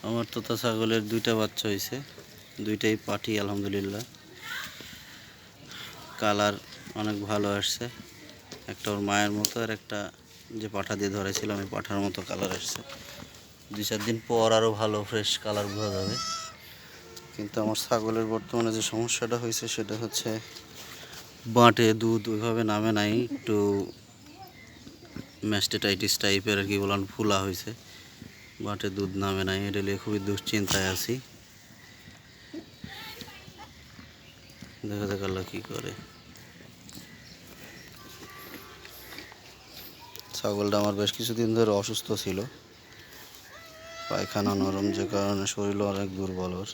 আমার তোতা ছাগলের দুইটা বাচ্চা হয়েছে, দুইটাই পাটি আলহামদুলিল্লাহ। কালার অনেক ভালো আসছে, একটা ওর মায়ের মতো, আর একটা যে পাঠা দিয়ে ধরেছিলাম ওই পাঠার মতো কালার আসছে। 2-4 দিন পর আরও ভালো ফ্রেশ কালার বোঝা যাবে। কিন্তু আমার ছাগলের বর্তমানে যে সমস্যাটা হয়েছে সেটা হচ্ছে বাঁটে দুধ ওইভাবে নামে নাই, একটু ম্যাস্টেটাইটিস টাইপের আর কি বলান, ফুলা হয়েছে, বাঁটে দুধ নামে নাই। এটা নিয়ে খুবই দুশ্চিন্তায় আছি, দেখা যাক আল্লাহ কী করে। ছাগলটা আমার বেশ কিছুদিন ধরে অসুস্থ ছিল, পায়খানা নরম, যে কারণে শরীরও অনেক দুর্বল ওর।